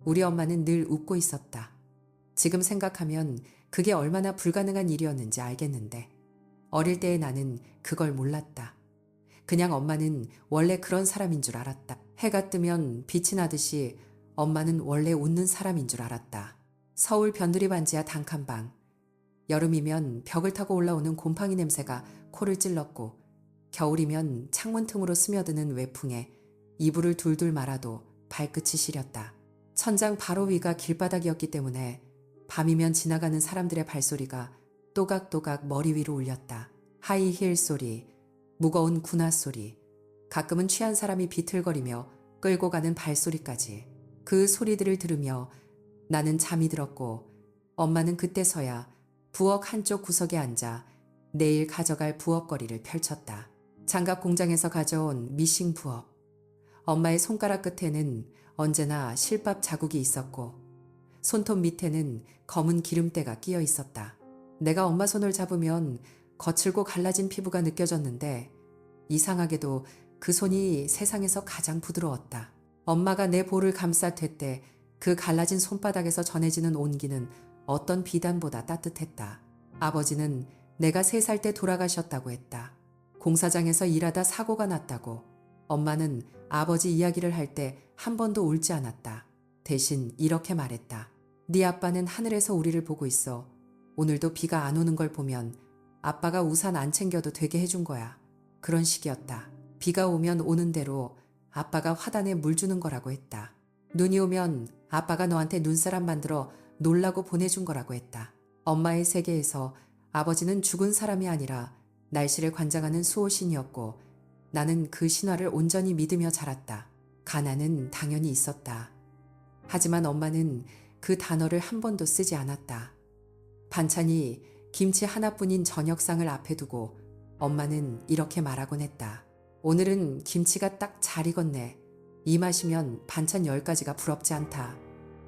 우리 엄마는 늘 웃고 있었다. 지금 생각하면 그게 얼마나 불가능한 일이었는지 알겠는데 어릴 때의 나는 그걸 몰랐다. 그냥 엄마는 원래 그런 사람인 줄 알았다. 해가 뜨면 빛이 나듯이 엄마는 원래 웃는 사람인 줄 알았다. 서울 변두리 반지하 단칸방. 여름이면 벽을 타고 올라오는 곰팡이 냄새가 코를 찔렀고 겨울이면 창문 틈으로 스며드는 외풍에 이불을 둘둘 말아도 발끝이 시렸다. 천장 바로 위가 길바닥이었기 때문에 밤이면 지나가는 사람들의 발소리가 또각또각 머리 위로 울렸다. 하이힐 소리, 무거운 군화 소리, 가끔은 취한 사람이 비틀거리며 끌고 가는 발소리까지. 그 소리들을 들으며 나는 잠이 들었고 엄마는 그때서야 부엌 한쪽 구석에 앉아 내일 가져갈 부엌거리를 펼쳤다. 장갑 공장에서 가져온 미싱 부엌. 엄마의 손가락 끝에는 언제나 실밥 자국이 있었고 손톱 밑에는 검은 기름때가 끼어 있었다. 내가 엄마 손을 잡으면 거칠고 갈라진 피부가 느껴졌는데 이상하게도 그 손이 세상에서 가장 부드러웠다. 엄마가 내 볼을 감싸댈 때 그 갈라진 손바닥에서 전해지는 온기는 어떤 비단보다 따뜻했다. 아버지는 내가 3살 때 돌아가셨다고 했다. 공사장에서 일하다 사고가 났다고. 엄마는 아버지 이야기를 할 때 한 번도 울지 않았다. 대신 이렇게 말했다. 네 아빠는 하늘에서 우리를 보고 있어. 오늘도 비가 안 오는 걸 보면 아빠가 우산 안 챙겨도 되게 해준 거야. 그런 식이었다. 비가 오면 오는 대로 아빠가 화단에 물 주는 거라고 했다. 눈이 오면 아빠가 너한테 눈사람 만들어 놀라고 보내준 거라고 했다. 엄마의 세계에서 아버지는 죽은 사람이 아니라 날씨를 관장하는 수호신이었고 나는 그 신화를 온전히 믿으며 자랐다. 가난은 당연히 있었다. 하지만 엄마는 그 단어를 한 번도 쓰지 않았다. 반찬이 김치 하나뿐인 저녁상을 앞에 두고 엄마는 이렇게 말하곤 했다. 오늘은 김치가 딱 잘 익었네. 이 맛이면 반찬 10가지가 부럽지 않다.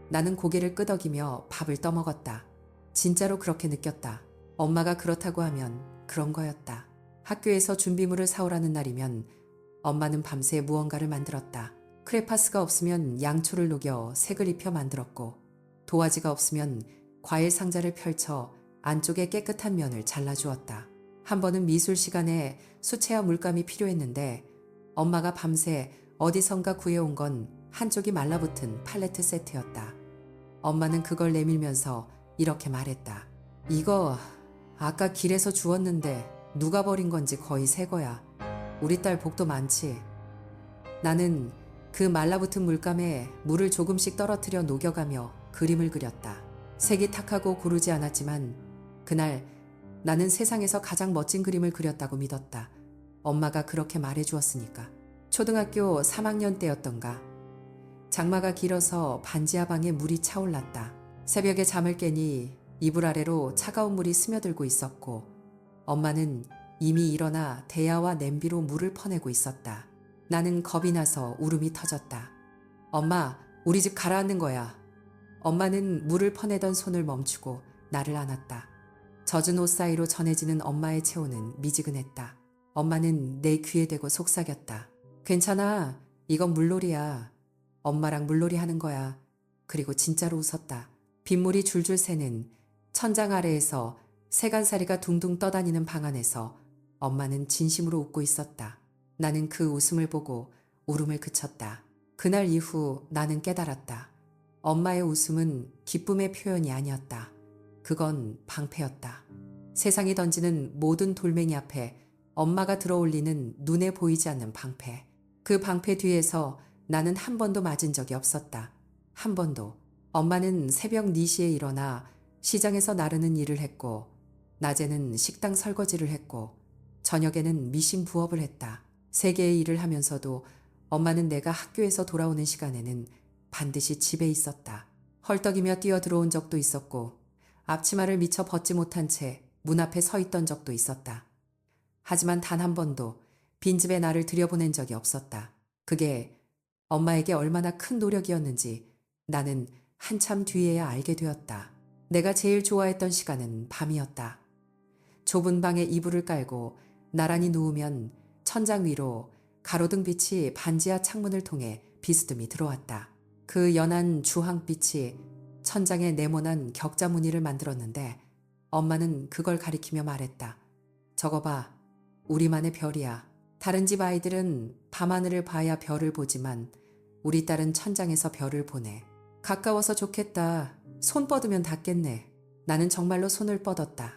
나는 고개를 끄덕이며 밥을 떠먹었다. 진짜로 그렇게 느꼈다. 엄마가 그렇다고 하면 그런 거였다. 학교에서 준비물을 사오라는 날이면 엄마는 밤새 무언가를 만들었다. 크레파스가 없으면 양초를 녹여 색을 입혀 만들었고 도화지가 없으면 과일 상자를 펼쳐 안쪽에 깨끗한 면을 잘라주었다. 한 번은 미술 시간에 수채화 물감이 필요했는데 엄마가 밤새 어디선가 구해온 건 한쪽이 말라붙은 팔레트 세트였다. 엄마는 그걸 내밀면서 이렇게 말했다. 이거 아까 길에서 주웠는데 누가 버린 건지 거의 새 거야. 우리 딸 복도 많지. 나는 그 말라붙은 물감에 물을 조금씩 떨어뜨려 녹여가며 그림을 그렸다. 색이 탁하고 고르지 않았지만 그날 나는 세상에서 가장 멋진 그림을 그렸다고 믿었다. 엄마가 그렇게 말해주었으니까. 초등학교 3학년 때였던가. 장마가 길어서 반지하 방에 물이 차올랐다. 새벽에 잠을 깨니 이불 아래로 차가운 물이 스며들고 있었고 엄마는 이미 일어나 대야와 냄비로 물을 퍼내고 있었다. 나는 겁이 나서 울음이 터졌다. 엄마, 우리 집 가라앉는 거야. 엄마는 물을 퍼내던 손을 멈추고 나를 안았다. 젖은 옷 사이로 전해지는 엄마의 체온은 미지근했다. 엄마는 내 귀에 대고 속삭였다. 괜찮아. 이건 물놀이야. 엄마랑 물놀이 하는 거야. 그리고 진짜로 웃었다. 빗물이 줄줄 새는 천장 아래에서 세간살이가 둥둥 떠다니는 방 안에서 엄마는 진심으로 웃고 있었다. 나는 그 웃음을 보고 울음을 그쳤다. 그날 이후 나는 깨달았다. 엄마의 웃음은 기쁨의 표현이 아니었다. 그건 방패였다. 세상이 던지는 모든 돌멩이 앞에 엄마가 들어올리는 눈에 보이지 않는 방패. 그 방패 뒤에서 나는 한 번도 맞은 적이 없었다. 한 번도. 엄마는 새벽 4시에 일어나 시장에서 나르는 일을 했고 낮에는 식당 설거지를 했고 저녁에는 미싱 부업을 했다. 3개의 일을 하면서도 엄마는 내가 학교에서 돌아오는 시간에는 반드시 집에 있었다. 헐떡이며 뛰어 들어온 적도 있었고 앞치마를 미처 벗지 못한 채 문 앞에 서 있던 적도 있었다. 하지만 단 한 번도 빈집에 나를 들여보낸 적이 없었다. 그게 엄마에게 얼마나 큰 노력이었는지 나는 한참 뒤에야 알게 되었다. 내가 제일 좋아했던 시간은 밤이었다. 좁은 방에 이불을 깔고 나란히 누우면 천장 위로 가로등 빛이 반지하 창문을 통해 비스듬히 들어왔다. 그 연한 주황빛이 천장에 네모난 격자 무늬를 만들었는데 엄마는 그걸 가리키며 말했다. 저거 봐. 우리만의 별이야. 다른 집 아이들은 밤하늘을 봐야 별을 보지만 우리 딸은 천장에서 별을 보네. 가까워서 좋겠다. 손 뻗으면 닿겠네. 나는 정말로 손을 뻗었다.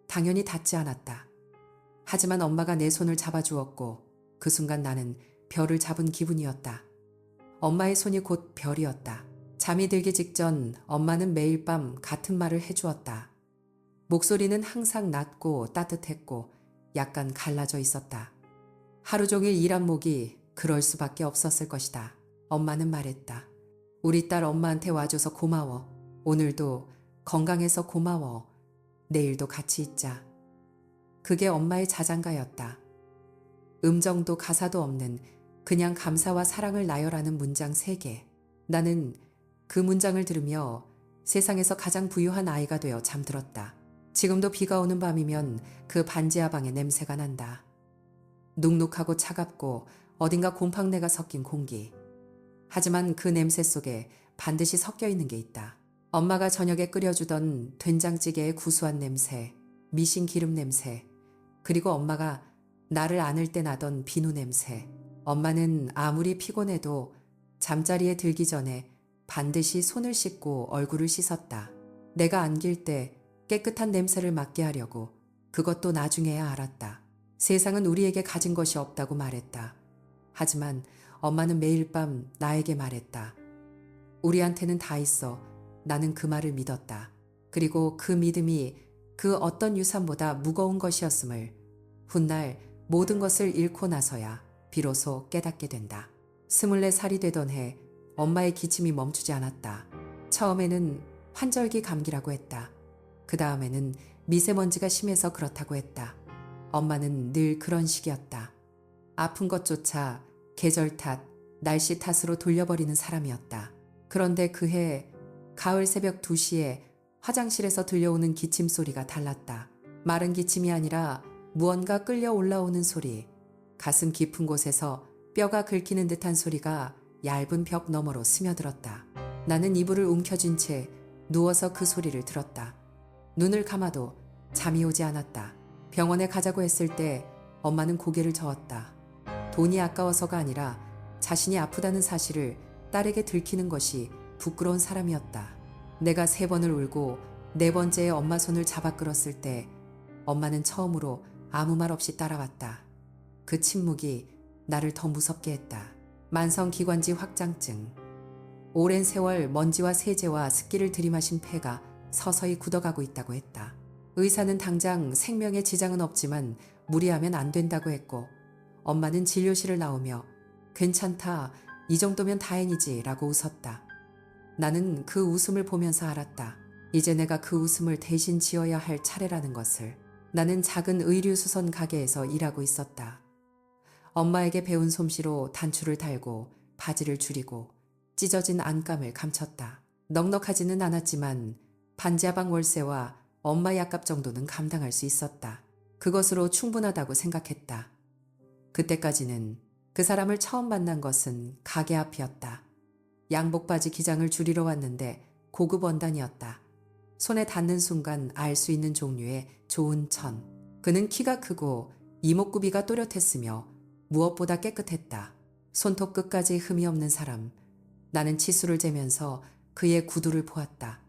당연히 닿지 않았다. 하지만 엄마가 내 손을 잡아주었고 그 순간 나는 별을 잡은 기분이었다. 엄마의 손이 곧 별이었다. 잠이 들기 직전 엄마는 매일 밤 같은 말을 해주었다. 목소리는 항상 낮고 따뜻했고 약간 갈라져 있었다. 하루 종일 일한 목이 그럴 수밖에 없었을 것이다. 엄마는 말했다. 우리 딸 엄마한테 와줘서 고마워. 오늘도 건강해서 고마워. 내일도 같이 있자. 그게 엄마의 자장가였다. 음정도 가사도 없는 그냥 감사와 사랑을 나열하는 문장 3개. 나는 그 문장을 들으며 세상에서 가장 부유한 아이가 되어 잠들었다. 지금도 비가 오는 밤이면 그 반지하 방의 냄새가 난다. 눅눅하고 차갑고 어딘가 곰팡내가 섞인 공기. 하지만 그 냄새 속에 반드시 섞여 있는 게 있다. 엄마가 저녁에 끓여주던 된장찌개의 구수한 냄새, 미신 기름 냄새, 그리고 엄마가 나를 안을 때 나던 비누 냄새. 엄마는 아무리 피곤해도 잠자리에 들기 전에 반드시 손을 씻고 얼굴을 씻었다. 내가 안길 때 깨끗한 냄새를 맡게 하려고. 그것도 나중에야 알았다. 세상은 우리에게 가진 것이 없다고 말했다. 하지만 엄마는 매일 밤 나에게 말했다. 우리한테는 다 있어. 나는 그 말을 믿었다. 그리고 그 믿음이 그 어떤 유산보다 무거운 것이었음을 훗날 모든 것을 잃고 나서야 비로소 깨닫게 된다. 24살이 되던 해 엄마의 기침이 멈추지 않았다. 처음에는 환절기 감기라고 했다. 그 다음에는 미세먼지가 심해서 그렇다고 했다. 엄마는 늘 그런 식이었다. 아픈 것조차 계절 탓, 날씨 탓으로 돌려버리는 사람이었다. 그런데 그해 가을 새벽 2시에 화장실에서 들려오는 기침 소리가 달랐다. 마른 기침이 아니라 무언가 끌려 올라오는 소리. 가슴 깊은 곳에서 뼈가 긁히는 듯한 소리가 얇은 벽 너머로 스며들었다. 나는 이불을 움켜쥔 채 누워서 그 소리를 들었다. 눈을 감아도 잠이 오지 않았다. 병원에 가자고 했을 때 엄마는 고개를 저었다. 돈이 아까워서가 아니라 자신이 아프다는 사실을 딸에게 들키는 것이 부끄러운 사람이었다. 내가 3번을 울고 4번째에 엄마 손을 잡아 끌었을 때 엄마는 처음으로 아무 말 없이 따라왔다. 그 침묵이 나를 더 무섭게 했다. 만성기관지 확장증. 오랜 세월 먼지와 세제와 습기를 들이마신 폐가 서서히 굳어가고 있다고 했다. 의사는 당장 생명에 지장은 없지만 무리하면 안 된다고 했고 엄마는 진료실을 나오며 괜찮다, 이 정도면 다행이지 라고 웃었다. 나는 그 웃음을 보면서 알았다. 이제 내가 그 웃음을 대신 지어야 할 차례라는 것을. 나는 작은 의류수선 가게에서 일하고 있었다. 엄마에게 배운 솜씨로 단추를 달고 바지를 줄이고 찢어진 안감을 감췄다. 넉넉하지는 않았지만 반지하방 월세와 엄마 약값 정도는 감당할 수 있었다. 그것으로 충분하다고 생각했다. 그때까지는 그 사람을 처음 만난 것은 가게 앞이었다. 양복바지 기장을 줄이러 왔는데 고급 원단이었다. 손에 닿는 순간 알 수 있는 종류의 좋은 천. 그는 키가 크고 이목구비가 또렷했으며 무엇보다 깨끗했다. 손톱 끝까지 흠이 없는 사람. 나는 치수를 재면서 그의 구두를 보았다.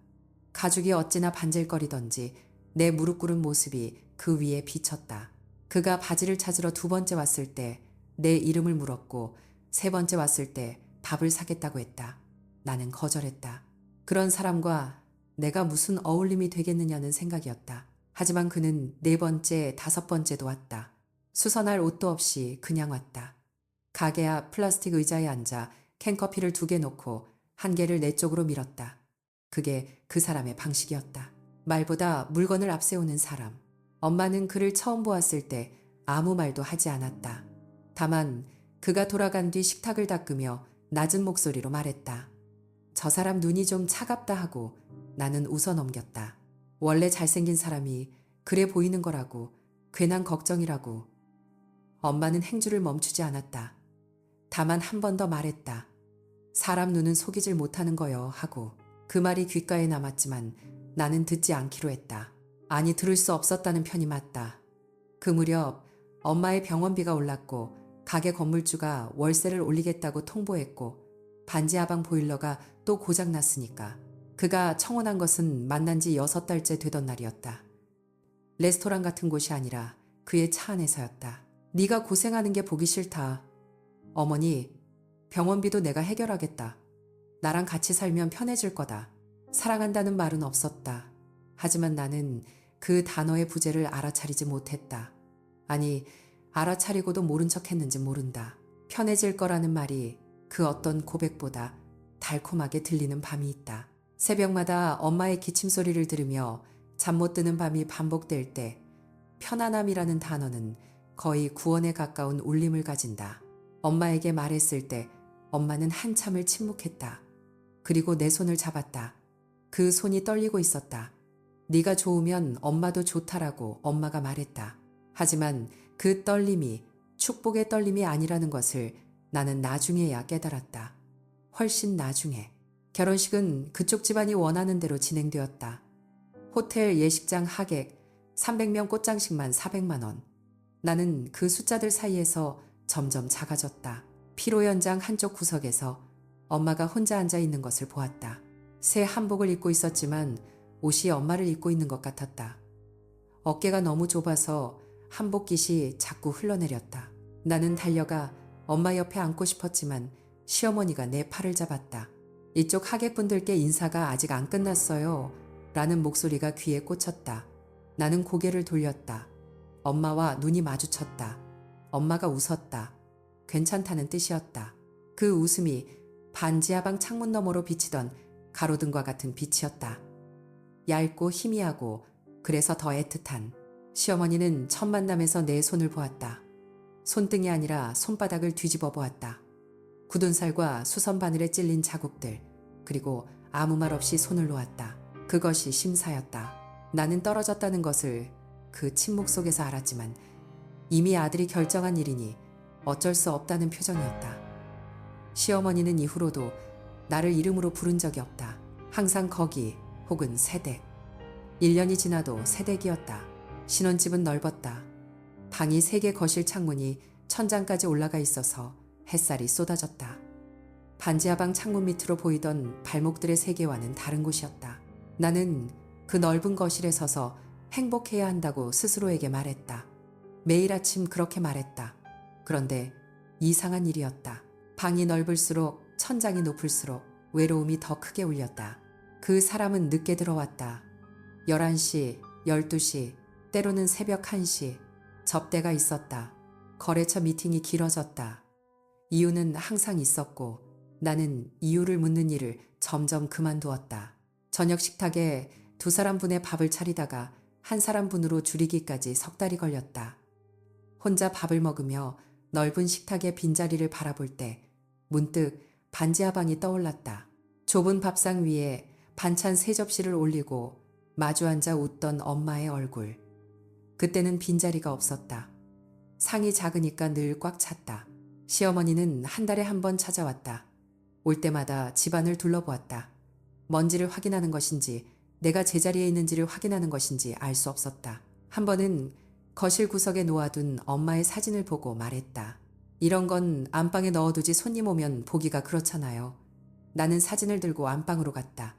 가죽이 어찌나 반질거리던지 내 무릎 꿇은 모습이 그 위에 비쳤다. 그가 바지를 찾으러 2번째 왔을 때 내 이름을 물었고 3번째 왔을 때 밥을 사겠다고 했다. 나는 거절했다. 그런 사람과 내가 무슨 어울림이 되겠느냐는 생각이었다. 하지만 그는 4번째, 5번째도 왔다. 수선할 옷도 없이 그냥 왔다. 가게 앞 플라스틱 의자에 앉아 캔커피를 2개 놓고 한 개를 내 쪽으로 밀었다. 그게 그 사람의 방식이었다. 말보다 물건을 앞세우는 사람. 엄마는 그를 처음 보았을 때 아무 말도 하지 않았다. 다만 그가 돌아간 뒤 식탁을 닦으며 낮은 목소리로 말했다. 저 사람 눈이 좀 차갑다 하고 나는 웃어 넘겼다. 원래 잘생긴 사람이 그래 보이는 거라고, 괜한 걱정이라고. 엄마는 행주를 멈추지 않았다. 다만 한 번 더 말했다. 사람 눈은 속이질 못하는 거여 하고 그 말이 귓가에 남았지만 나는 듣지 않기로 했다. 아니 들을 수 없었다는 편이 맞다. 그 무렵 엄마의 병원비가 올랐고 가게 건물주가 월세를 올리겠다고 통보했고 반지하방 보일러가 또 고장났으니까 그가 청혼한 것은 만난 지 6달째 되던 날이었다. 레스토랑 같은 곳이 아니라 그의 차 안에서였다. 네가 고생하는 게 보기 싫다. 어머니, 병원비도 내가 해결하겠다. 나랑 같이 살면 편해질 거다. 사랑한다는 말은 없었다. 하지만 나는 그 단어의 부재를 알아차리지 못했다. 아니, 알아차리고도 모른 척 했는지 모른다. 편해질 거라는 말이 그 어떤 고백보다 달콤하게 들리는 밤이 있다. 새벽마다 엄마의 기침 소리를 들으며 잠 못 드는 밤이 반복될 때 편안함이라는 단어는 거의 구원에 가까운 울림을 가진다. 엄마에게 말했을 때 엄마는 한참을 침묵했다. 그리고 내 손을 잡았다. 그 손이 떨리고 있었다. 네가 좋으면 엄마도 좋다라고 엄마가 말했다. 하지만 그 떨림이 축복의 떨림이 아니라는 것을 나는 나중에야 깨달았다. 훨씬 나중에. 결혼식은 그쪽 집안이 원하는 대로 진행되었다. 호텔 예식장 하객 300명 꽃장식만 400만 원. 나는 그 숫자들 사이에서 점점 작아졌다. 피로 연장 한쪽 구석에서 엄마가 혼자 앉아 있는 것을 보았다. 새 한복을 입고 있었지만 옷이 엄마를 입고 있는 것 같았다. 어깨가 너무 좁아서 한복깃이 자꾸 흘러내렸다. 나는 달려가 엄마 옆에 앉고 싶었지만 시어머니가 내 팔을 잡았다. 이쪽 하객분들께 인사가 아직 안 끝났어요. 라는 목소리가 귀에 꽂혔다. 나는 고개를 돌렸다. 엄마와 눈이 마주쳤다. 엄마가 웃었다. 괜찮다는 뜻이었다. 그 웃음이 반지하방 창문 너머로 비치던 가로등과 같은 빛이었다. 얇고 희미하고 그래서 더 애틋한. 시어머니는 첫 만남에서 내 손을 보았다. 손등이 아니라 손바닥을 뒤집어 보았다. 굳은 살과 수선 바늘에 찔린 자국들, 그리고 아무 말 없이 손을 놓았다. 그것이 심사였다. 나는 떨어졌다는 것을 그 침묵 속에서 알았지만 이미 아들이 결정한 일이니 어쩔 수 없다는 표정이었다. 시어머니는 이후로도 나를 이름으로 부른 적이 없다. 항상 거기 혹은 새댁. 1년이 지나도 새댁이었다. 신혼집은 넓었다. 방이 3개 거실 창문이 천장까지 올라가 있어서 햇살이 쏟아졌다. 반지하방 창문 밑으로 보이던 발목들의 세계와는 다른 곳이었다. 나는 그 넓은 거실에 서서 행복해야 한다고 스스로에게 말했다. 매일 아침 그렇게 말했다. 그런데 이상한 일이었다. 방이 넓을수록 천장이 높을수록 외로움이 더 크게 울렸다. 그 사람은 늦게 들어왔다. 11시, 12시, 때로는 새벽 1시, 접대가 있었다. 거래처 미팅이 길어졌다. 이유는 항상 있었고 나는 이유를 묻는 일을 점점 그만두었다. 저녁 식탁에 2사람분의 밥을 차리다가 1사람분으로 줄이기까지 3달이 걸렸다. 혼자 밥을 먹으며 넓은 식탁의 빈자리를 바라볼 때 문득 반지하방이 떠올랐다. 좁은 밥상 위에 반찬 3접시를 올리고 마주 앉아 웃던 엄마의 얼굴. 그때는 빈자리가 없었다. 상이 작으니까 늘 꽉 찼다. 시어머니는 한 달에 한 번 찾아왔다. 올 때마다 집안을 둘러보았다. 먼지를 확인하는 것인지 내가 제자리에 있는지를 확인하는 것인지 알 수 없었다. 한 번은 거실 구석에 놓아둔 엄마의 사진을 보고 말했다. 이런 건 안방에 넣어두지 손님 오면 보기가 그렇잖아요. 나는 사진을 들고 안방으로 갔다.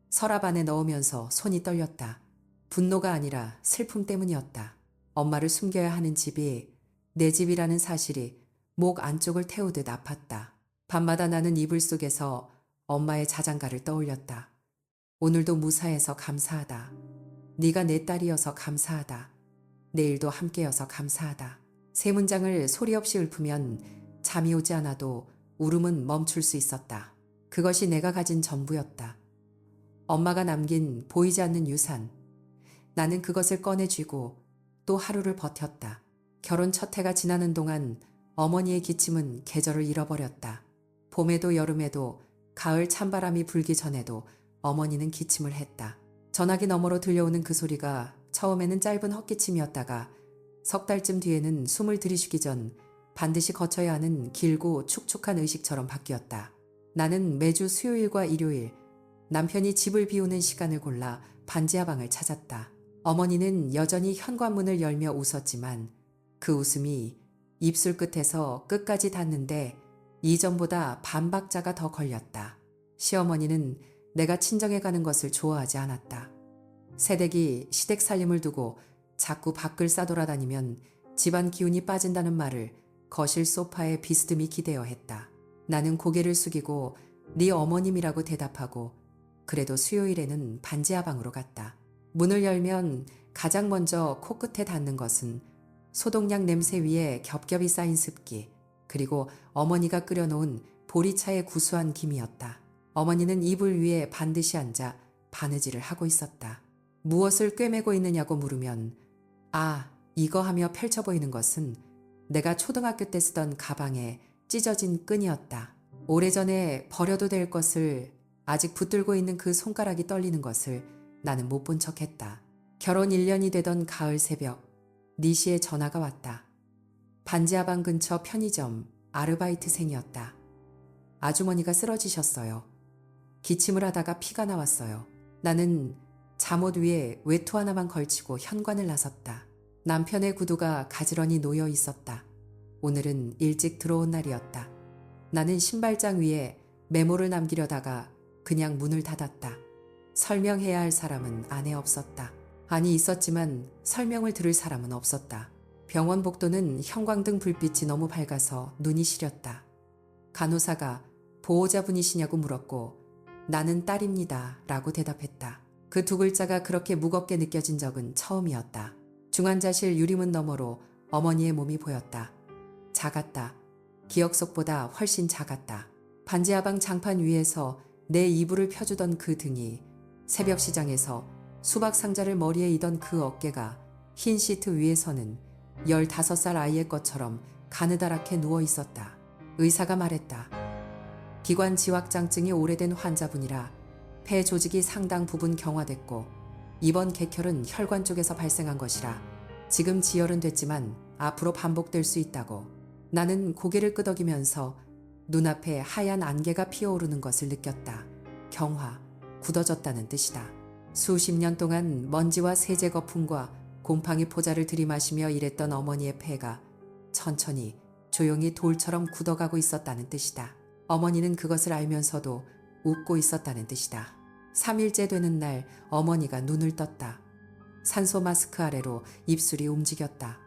서랍 안에 넣으면서 손이 떨렸다. 분노가 아니라 슬픔 때문이었다. 엄마를 숨겨야 하는 집이 내 집이라는 사실이 목 안쪽을 태우듯 아팠다. 밤마다 나는 이불 속에서 엄마의 자장가를 떠올렸다. 오늘도 무사해서 감사하다. 네가 내 딸이어서 감사하다. 내일도 함께여서 감사하다. 3문장을 소리 없이 읊으면 잠이 오지 않아도 울음은 멈출 수 있었다. 그것이 내가 가진 전부였다. 엄마가 남긴 보이지 않는 유산. 나는 그것을 꺼내 쥐고 또 하루를 버텼다. 결혼 첫 해가 지나는 동안 어머니의 기침은 계절을 잃어버렸다. 봄에도 여름에도 가을 찬바람이 불기 전에도 어머니는 기침을 했다. 전화기 너머로 들려오는 그 소리가 처음에는 짧은 헛기침이었다가 3달쯤 뒤에는 숨을 들이쉬기 전 반드시 거쳐야 하는 길고 축축한 의식처럼 바뀌었다. 나는 매주 수요일과 일요일 남편이 집을 비우는 시간을 골라 반지하방을 찾았다. 어머니는 여전히 현관문을 열며 웃었지만 그 웃음이 입술 끝에서 끝까지 닿는데 이전보다 반박자가 더 걸렸다. 시어머니는 내가 친정에 가는 것을 좋아하지 않았다. 새댁이 시댁 살림을 두고 자꾸 밖을 싸돌아다니면 집안 기운이 빠진다는 말을 거실 소파에 비스듬히 기대어 했다. 나는 고개를 숙이고 네 어머님이라고 대답하고 그래도 수요일에는 반지하방으로 갔다. 문을 열면 가장 먼저 코끝에 닿는 것은 소독약 냄새 위에 겹겹이 쌓인 습기, 그리고 어머니가 끓여놓은 보리차의 구수한 김이었다. 어머니는 이불 위에 반드시 앉아 바느질을 하고 있었다. 무엇을 꿰매고 있느냐고 물으면 아, 이거 하며 펼쳐 보이는 것은 내가 초등학교 때 쓰던 가방에 찢어진 끈이었다. 오래전에 버려도 될 것을 아직 붙들고 있는 그 손가락이 떨리는 것을 나는 못 본 척했다. 결혼 1년이 되던 가을 새벽, 4시에 전화가 왔다. 반지하방 근처 편의점 아르바이트생이었다. 아주머니가 쓰러지셨어요. 기침을 하다가 피가 나왔어요. 나는 잠옷 위에 외투 하나만 걸치고 현관을 나섰다. 남편의 구두가 가지런히 놓여 있었다. 오늘은 일찍 들어온 날이었다. 나는 신발장 위에 메모를 남기려다가 그냥 문을 닫았다. 설명해야 할 사람은 안에 없었다. 아니 있었지만 설명을 들을 사람은 없었다. 병원 복도는 형광등 불빛이 너무 밝아서 눈이 시렸다. 간호사가 보호자분이시냐고 물었고 나는 딸입니다 라고 대답했다. 그 두 글자가 그렇게 무겁게 느껴진 적은 처음이었다. 중환자실 유리문 너머로 어머니의 몸이 보였다. 작았다. 기억 속보다 훨씬 작았다. 반지하방 장판 위에서 내 이불을 펴주던 그 등이, 새벽 시장에서 수박 상자를 머리에 이던 그 어깨가 흰 시트 위에서는 15살 아이의 것처럼 가느다랗게 누워 있었다. 의사가 말했다. 기관 지확장증이 오래된 환자분이라 폐 조직이 상당 부분 경화됐고 이번 객혈은 혈관 쪽에서 발생한 것이라 지금 지혈은 됐지만 앞으로 반복될 수 있다고. 나는 고개를 끄덕이면서 눈앞에 하얀 안개가 피어오르는 것을 느꼈다. 경화, 굳어졌다는 뜻이다. 수십 년 동안 먼지와 세제 거품과 곰팡이 포자를 들이마시며 일했던 어머니의 폐가 천천히 조용히 돌처럼 굳어가고 있었다는 뜻이다. 어머니는 그것을 알면서도 웃고 있었다는 뜻이다. 3일째 되는 날 어머니가 눈을 떴다. 산소 마스크 아래로 입술이 움직였다.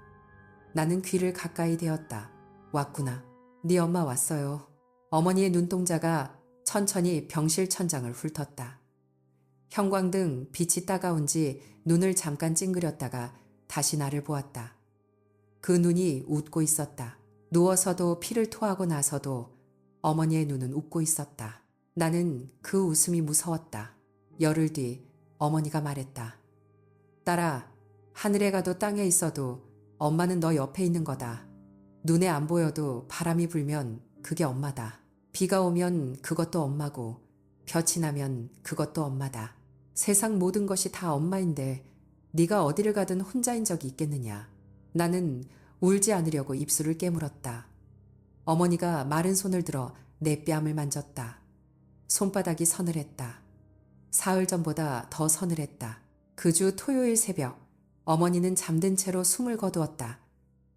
나는 귀를 가까이 대었다. 왔구나. 네 엄마 왔어요. 어머니의 눈동자가 천천히 병실 천장을 훑었다. 형광등 빛이 따가운지 눈을 잠깐 찡그렸다가 다시 나를 보았다. 그 눈이 웃고 있었다. 누워서도 피를 토하고 나서도 어머니의 눈은 웃고 있었다. 나는 그 웃음이 무서웠다. 열흘 뒤 어머니가 말했다. 딸아, 하늘에 가도 땅에 있어도 엄마는 너 옆에 있는 거다. 눈에 안 보여도 바람이 불면 그게 엄마다. 비가 오면 그것도 엄마고 볕이 나면 그것도 엄마다. 세상 모든 것이 다 엄마인데 네가 어디를 가든 혼자인 적이 있겠느냐. 나는 울지 않으려고 입술을 깨물었다. 어머니가 마른 손을 들어 내 뺨을 만졌다. 손바닥이 서늘했다. 사흘 전보다 더 서늘했다. 그 주 토요일 새벽 어머니는 잠든 채로 숨을 거두었다.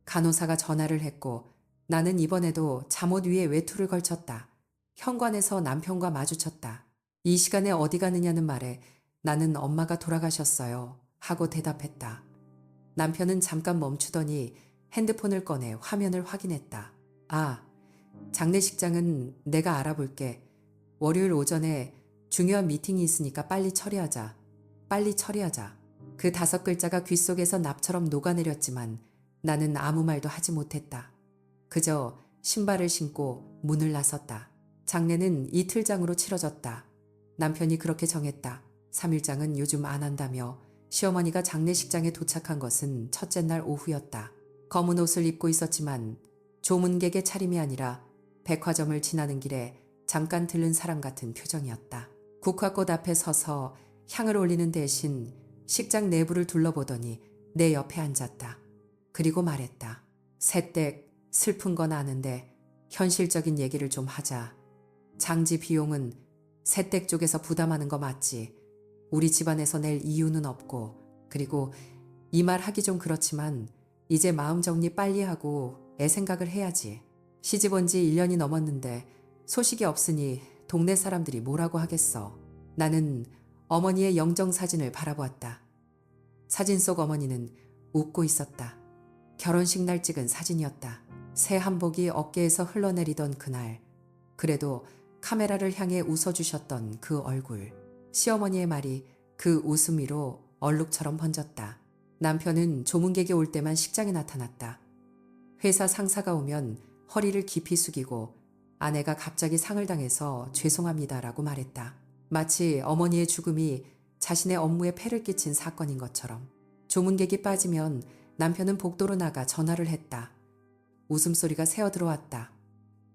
간호사가 전화를 했고 나는 이번에도 잠옷 위에 외투를 걸쳤다. 현관에서 남편과 마주쳤다. 이 시간에 어디 가느냐는 말에 나는 엄마가 돌아가셨어요 하고 대답했다. 남편은 잠깐 멈추더니 핸드폰을 꺼내 화면을 확인했다. 아, 장례식장은 내가 알아볼게. 월요일 오전에 중요한 미팅이 있으니까 빨리 처리하자. 빨리 처리하자. 그 5글자가 귓속에서 납처럼 녹아내렸지만 나는 아무 말도 하지 못했다. 그저 신발을 신고 문을 나섰다. 장례는 이틀장으로 치러졌다. 남편이 그렇게 정했다. 3일장은 요즘 안 한다며 시어머니가 장례식장에 도착한 것은 첫째 날 오후였다. 검은 옷을 입고 있었지만 조문객의 차림이 아니라 백화점을 지나는 길에 잠깐 들른 사람 같은 표정이었다. 국화꽃 앞에 서서 향을 올리는 대신 식장 내부를 둘러보더니 내 옆에 앉았다. 그리고 말했다. 새댁 슬픈 건 아는데 현실적인 얘기를 좀 하자. 장지 비용은 새댁 쪽에서 부담하는 거 맞지. 우리 집안에서 낼 이유는 없고, 그리고 이 말 하기 좀 그렇지만 이제 마음 정리 빨리 하고 애 생각을 해야지. 시집 온 지 1년이 넘었는데 소식이 없으니 동네 사람들이 뭐라고 하겠어. 나는 어머니의 영정사진을 바라보았다. 사진 속 어머니는 웃고 있었다. 결혼식 날 찍은 사진이었다. 새 한복이 어깨에서 흘러내리던 그날, 그래도 카메라를 향해 웃어주셨던 그 얼굴, 시어머니의 말이 그 웃음 위로 얼룩처럼 번졌다. 남편은 조문객이 올 때만 식장에 나타났다. 회사 상사가 오면 허리를 깊이 숙이고 아내가 갑자기 상을 당해서 죄송합니다라고 말했다. 마치 어머니의 죽음이 자신의 업무에 폐를 끼친 사건인 것처럼. 조문객이 빠지면 남편은 복도로 나가 전화를 했다. 웃음소리가 새어 들어왔다.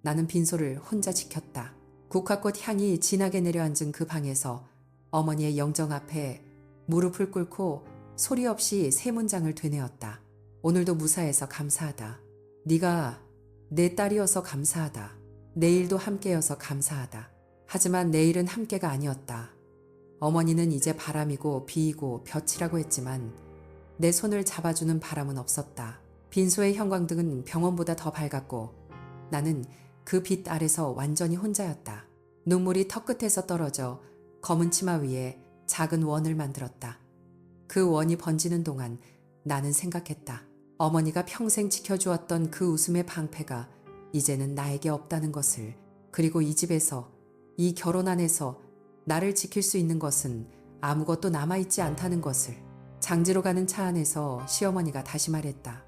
나는 빈소를 혼자 지켰다. 국화꽃 향이 진하게 내려앉은 그 방에서 어머니의 영정 앞에 무릎을 꿇고 소리 없이 세 문장을 되뇌었다. 오늘도 무사해서 감사하다. 네가 내 딸이어서 감사하다. 내일도 함께여서 감사하다. 하지만 내일은 함께가 아니었다. 어머니는 이제 바람이고 비이고 볕이라고 했지만 내 손을 잡아주는 바람은 없었다. 빈소의 형광등은 병원보다 더 밝았고 나는 그 빛 아래서 완전히 혼자였다. 눈물이 턱끝에서 떨어져 검은 치마 위에 작은 원을 만들었다. 그 원이 번지는 동안 나는 생각했다. 어머니가 평생 지켜주었던 그 웃음의 방패가 이제는 나에게 없다는 것을, 그리고 이 집에서, 이 결혼 안에서 나를 지킬 수 있는 것은 아무것도 남아있지 않다는 것을. 장지로 가는 차 안에서 시어머니가 다시 말했다.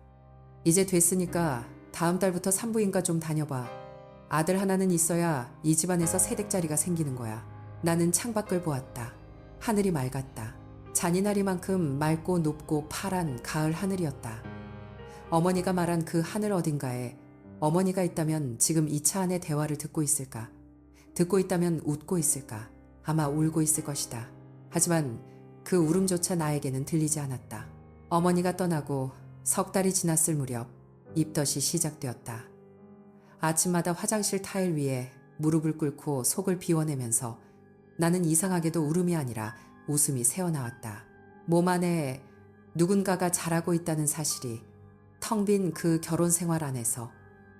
이제 됐으니까 다음 달부터 산부인과 좀 다녀봐. 아들 하나는 있어야 이 집안에서 새댁자리가 생기는 거야. 나는 창밖을 보았다. 하늘이 맑았다. 잔인하리만큼 맑고 높고 파란 가을 하늘이었다. 어머니가 말한 그 하늘 어딘가에 어머니가 있다면 지금 이 차 안의 대화를 듣고 있을까? 듣고 있다면 웃고 있을까? 아마 울고 있을 것이다. 하지만 그 울음조차 나에게는 들리지 않았다. 어머니가 떠나고 석 달이 지났을 무렵 입덧이 시작되었다. 아침마다 화장실 타일 위에 무릎을 꿇고 속을 비워내면서 나는 이상하게도 울음이 아니라 웃음이 새어나왔다. 몸 안에 누군가가 자라고 있다는 사실이 텅 빈 그 결혼 생활 안에서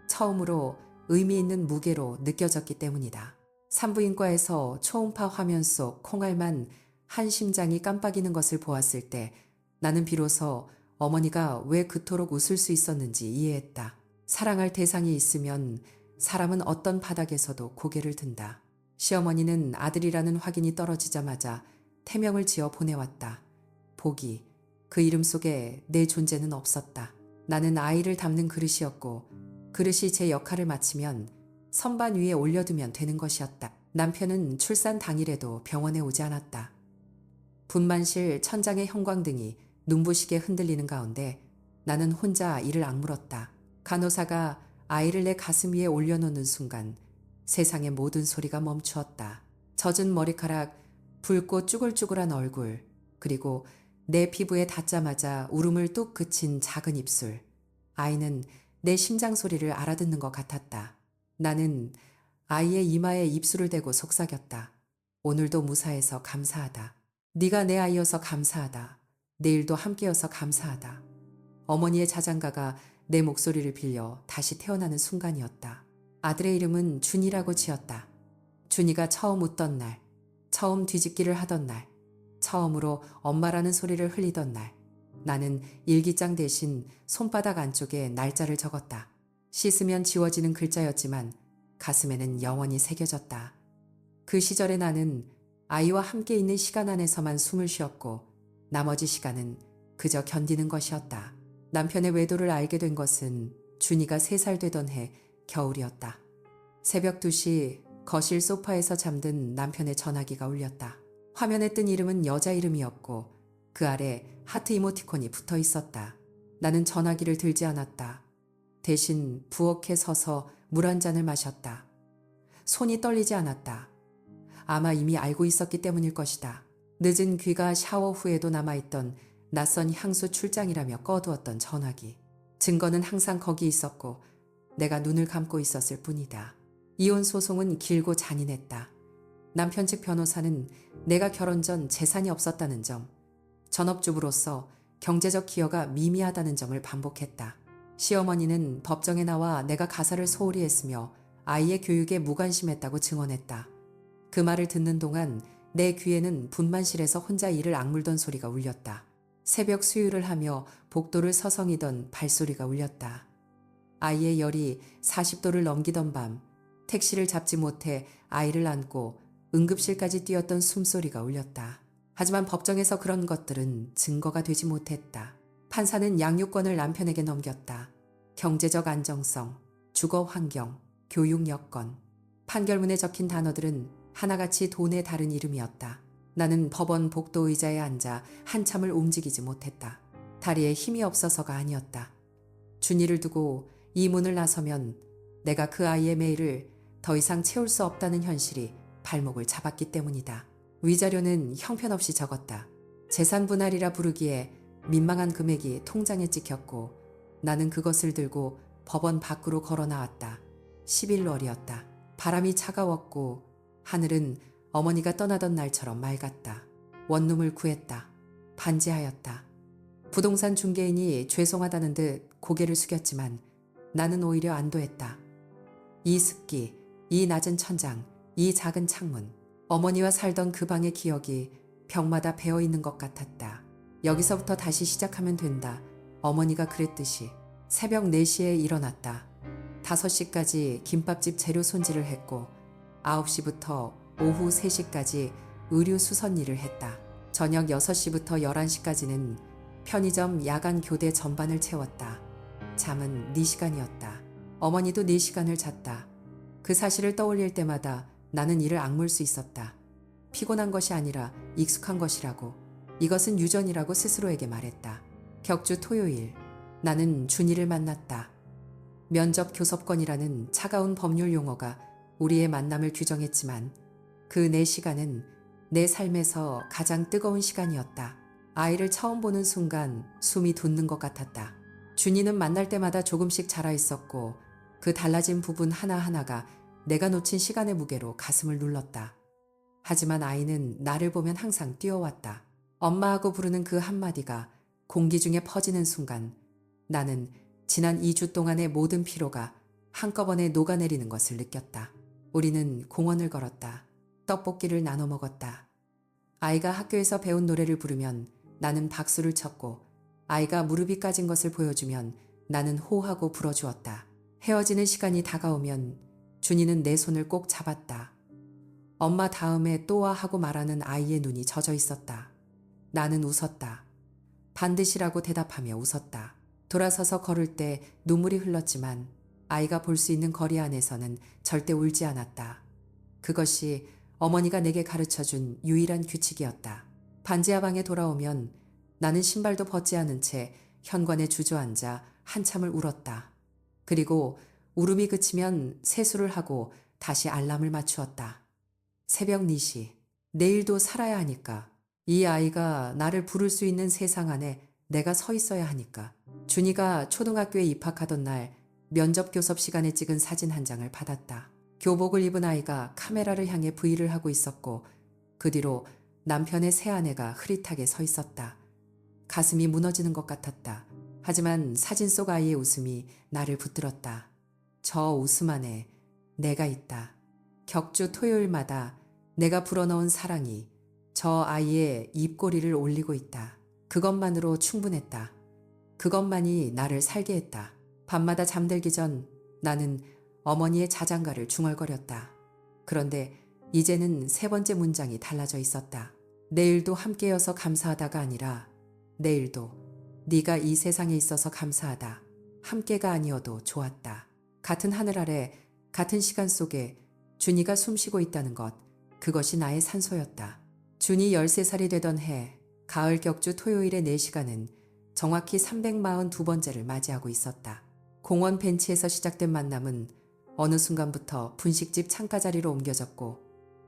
처음으로 의미 있는 무게로 느껴졌기 때문이다. 산부인과에서 초음파 화면 속 콩알만 한 심장이 깜빡이는 것을 보았을 때 나는 비로소 어머니가 왜 그토록 웃을 수 있었는지 이해했다. 사랑할 대상이 있으면 사람은 어떤 바닥에서도 고개를 든다. 시어머니는 아들이라는 확인이 떨어지자마자 태명을 지어 보내왔다. 복이, 그 이름 속에 내 존재는 없었다. 나는 아이를 담는 그릇이었고 그릇이 제 역할을 마치면 선반 위에 올려두면 되는 것이었다. 남편은 출산 당일에도 병원에 오지 않았다. 분만실 천장의 형광등이 눈부시게 흔들리는 가운데 나는 혼자 이를 악물었다. 간호사가 아이를 내 가슴 위에 올려놓는 순간 세상의 모든 소리가 멈추었다. 젖은 머리카락, 붉고 쭈글쭈글한 얼굴, 그리고 내 피부에 닿자마자 울음을 뚝 그친 작은 입술. 아이는 내 심장 소리를 알아듣는 것 같았다. 나는 아이의 이마에 입술을 대고 속삭였다. 오늘도 무사해서 감사하다. 네가 내 아이여서 감사하다. 내일도 함께여서 감사하다. 어머니의 자장가가 내 목소리를 빌려 다시 태어나는 순간이었다. 아들의 이름은 준이라고 지었다. 준이가 처음 웃던 날, 처음 뒤집기를 하던 날, 처음으로 엄마라는 소리를 흘리던 날, 나는 일기장 대신 손바닥 안쪽에 날짜를 적었다. 씻으면 지워지는 글자였지만 가슴에는 영원히 새겨졌다. 그 시절에 나는 아이와 함께 있는 시간 안에서만 숨을 쉬었고 나머지 시간은 그저 견디는 것이었다. 남편의 외도를 알게 된 것은 준이가 3살 되던 해 겨울이었다. 새벽 2시 거실 소파에서 잠든 남편의 전화기가 울렸다. 화면에 뜬 이름은 여자 이름이었고 그 아래 하트 이모티콘이 붙어 있었다. 나는 전화기를 들지 않았다. 대신 부엌에 서서 물 한 잔을 마셨다. 손이 떨리지 않았다. 아마 이미 알고 있었기 때문일 것이다. 늦은 귀가 샤워 후에도 남아있던 낯선 향수 출장이라며 꺼두었던 전화기. 증거는 항상 거기 있었고 내가 눈을 감고 있었을 뿐이다. 이혼 소송은 길고 잔인했다. 남편 측 변호사는 내가 결혼 전 재산이 없었다는 점, 전업주부로서 경제적 기여가 미미하다는 점을 반복했다. 시어머니는 법정에 나와 내가 가사를 소홀히 했으며 아이의 교육에 무관심했다고 증언했다. 그 말을 듣는 동안 내 귀에는 분만실에서 혼자 이를 악물던 소리가 울렸다. 새벽 수유를 하며 복도를 서성이던 발소리가 울렸다. 아이의 열이 40도를 넘기던 밤, 택시를 잡지 못해 아이를 안고 응급실까지 뛰었던 숨소리가 울렸다. 하지만 법정에서 그런 것들은 증거가 되지 못했다. 판사는 양육권을 남편에게 넘겼다. 경제적 안정성, 주거 환경, 교육 여건. 판결문에 적힌 단어들은 하나같이 돈의 다른 이름이었다. 나는 법원 복도 의자에 앉아 한참을 움직이지 못했다. 다리에 힘이 없어서가 아니었다. 준이를 두고 이 문을 나서면 내가 그 아이의 매일을 더 이상 채울 수 없다는 현실이 발목을 잡았기 때문이다. 위자료는 형편없이 적었다. 재산 분할이라 부르기에 민망한 금액이 통장에 찍혔고 나는 그것을 들고 법원 밖으로 걸어 나왔다. 11월이었다. 바람이 차가웠고 하늘은 어머니가 떠나던 날처럼 맑았다. 원룸을 구했다. 반지하였다. 부동산 중개인이 죄송하다는 듯 고개를 숙였지만 나는 오히려 안도했다. 이 습기, 이 낮은 천장, 이 작은 창문, 어머니와 살던 그 방의 기억이 벽마다 배어있는 것 같았다. 여기서부터 다시 시작하면 된다. 어머니가 그랬듯이. 새벽 4시에 일어났다. 5시까지 김밥집 재료 손질을 했고 9시부터 오후 3시까지 의류 수선 일을 했다. 저녁 6시부터 11시까지는 편의점 야간 교대 전반을 채웠다. 잠은 4시간이었다. 어머니도 4시간을 잤다. 그 사실을 떠올릴 때마다 나는 이를 악물 수 있었다. 피곤한 것이 아니라 익숙한 것이라고. 이것은 유전이라고 스스로에게 말했다. 격주 토요일. 나는 준이를 만났다. 면접 교섭권이라는 차가운 법률 용어가 우리의 만남을 규정했지만 그 4시간은 내 삶에서 가장 뜨거운 시간이었다. 아이를 처음 보는 순간 숨이 돋는 것 같았다. 준이는 만날 때마다 조금씩 자라 있었고 그 달라진 부분 하나하나가 내가 놓친 시간의 무게로 가슴을 눌렀다. 하지만 아이는 나를 보면 항상 뛰어왔다. 엄마하고 부르는 그 한마디가 공기 중에 퍼지는 순간 나는 지난 2주 동안의 모든 피로가 한꺼번에 녹아내리는 것을 느꼈다. 우리는 공원을 걸었다. 떡볶이를 나눠 먹었다. 아이가 학교에서 배운 노래를 부르면 나는 박수를 쳤고 아이가 무릎이 까진 것을 보여주면 나는 호하고 불어주었다. 헤어지는 시간이 다가오면 준이는 내 손을 꼭 잡았다. 엄마 다음에 또 와 하고 말하는 아이의 눈이 젖어 있었다. 나는 웃었다. 반드시라고 대답하며 웃었다. 돌아서서 걸을 때 눈물이 흘렀지만 아이가 볼 수 있는 거리 안에서는 절대 울지 않았다. 그것이 어머니가 내게 가르쳐준 유일한 규칙이었다. 반지하 방에 돌아오면 나는 신발도 벗지 않은 채 현관에 주저앉아 한참을 울었다. 그리고 울음이 그치면 세수를 하고 다시 알람을 맞추었다. 새벽 4시. 내일도 살아야 하니까. 이 아이가 나를 부를 수 있는 세상 안에 내가 서 있어야 하니까. 준이가 초등학교에 입학하던 날 면접 교섭 시간에 찍은 사진 한 장을 받았다. 교복을 입은 아이가 카메라를 향해 브이를 하고 있었고 그 뒤로 남편의 새아내가 흐릿하게 서 있었다. 가슴이 무너지는 것 같았다. 하지만 사진 속 아이의 웃음이 나를 붙들었다. 저 웃음 안에 내가 있다. 격주 토요일마다 내가 불어넣은 사랑이 저 아이의 입꼬리를 올리고 있다. 그것만으로 충분했다. 그것만이 나를 살게 했다. 밤마다 잠들기 전 나는 어머니의 자장가를 중얼거렸다. 그런데 이제는 3번째 문장이 달라져 있었다. 내일도 함께여서 감사하다가 아니라 내일도 네가 이 세상에 있어서 감사하다. 함께가 아니어도 좋았다. 같은 하늘 아래 같은 시간 속에 준이가 숨쉬고 있다는 것, 그것이 나의 산소였다. 준이 13살이 되던 해 가을 격주 토요일의 4시간은 정확히 342번째를 맞이하고 있었다. 공원 벤치에서 시작된 만남은 어느 순간부터 분식집 창가 자리로 옮겨졌고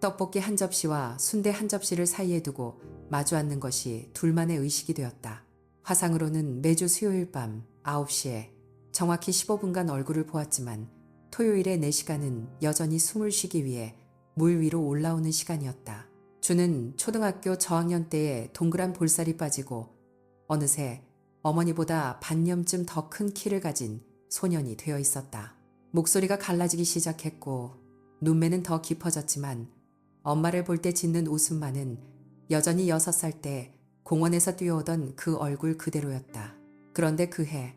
떡볶이 한 접시와 순대 한 접시를 사이에 두고 마주 앉는 것이 둘만의 의식이 되었다. 화상으로는 매주 수요일 밤 9시에 정확히 15분간 얼굴을 보았지만 토요일의 4시간은 여전히 숨을 쉬기 위해 물 위로 올라오는 시간이었다. 주는 초등학교 저학년 때에 동그란 볼살이 빠지고 어느새 어머니보다 반뼘쯤 더 큰 키를 가진 소년이 되어 있었다. 목소리가 갈라지기 시작했고 눈매는 더 깊어졌지만 엄마를 볼 때 짓는 웃음만은 여전히 6살 때 공원에서 뛰어오던 그 얼굴 그대로였다. 그런데 그해